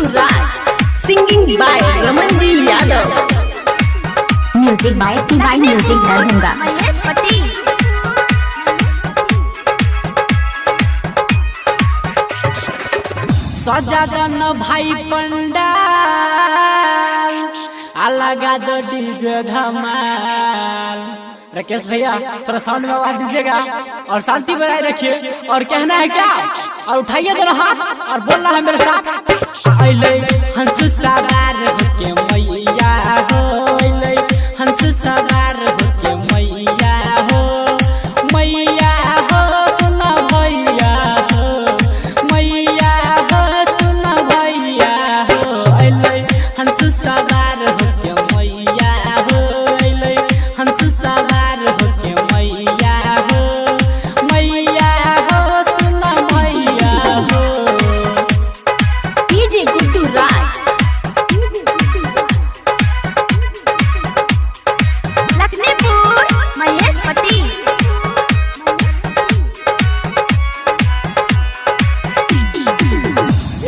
Guttu Raj, singing by Ramanji Yadav. Music by Divine Music Darbhanga. सजा दन भाई पंडाल अलगा दो डीजे धमाल। राकेश भैया थोड़ा साउंड में आवाज दीजिएगा और शांति बनाए रखिए। और कहना है क्या, और उठाइए दोनों हाथ और बोलना है मेरे साथ। अइले हंस सवार होके मैया हो, अइले हंस सवार होके मैया हो, मैया हो सुना भैया हो, मैया हो सुना भैया हो। अइले हंस सवार होके मैया हो, अइले हंस सवार होके मैया हो, मैया हो सुना भैया हो। DJ Guttu Raj, Lakhanpur Mahesh Patel.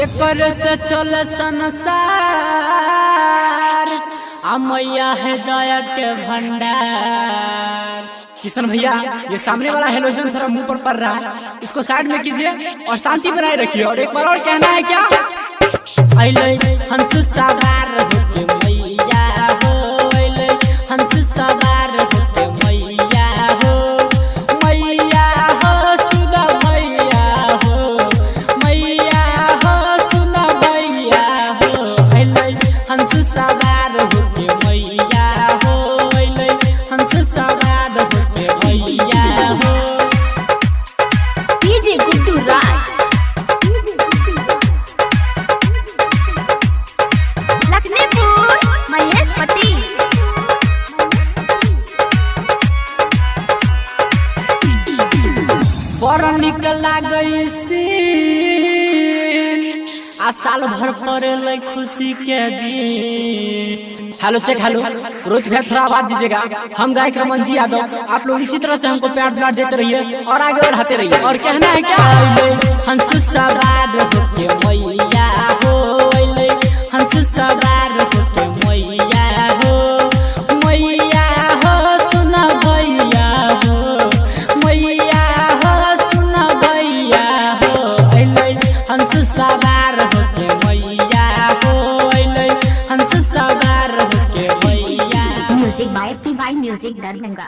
एकर से चल संसार आ मैया है दया के भंडार। किशन भैया ये सामने वाला हेलोजन थोड़ा मुंह पर पड़ रहा है, इसको साइड में कीजिए और शांति बनाए रखिए। और एक बार और कहना है क्या, अइले हंस सवार होके मैया हो, अइले हंस सवार होके मैया हो, मैया हो सुना भैया हो, मैया हो सुना भैया हो। अइले हंस सवार होके मैया हो, अइले हंस सवार होके मैया हो। DJ Guttu Raj, Lakhanpur Mahesh Patel. बड़ निक लागै सीन आ साल भर पड़े खुशी के दिन। हेलो चेक हेलो, रोहित भैया थोड़ा आवाज दीजिएगा। हम गायक रमनजी यादव, आप लोग इसी तरह से हमको प्यार दुलार देते रहिए और आगे बढ़ाते रहिए। और कहना है क्या, हंस सवार होके मैया हो, अइले हंस सवार होके मैया हो, मैया हो सुना भैया हो, मैया हो सुना भैया हो। अइले हंस सवार होके मैया हो, अइले हंस सवार होके मैया। Music by Divine Music Darbhanga.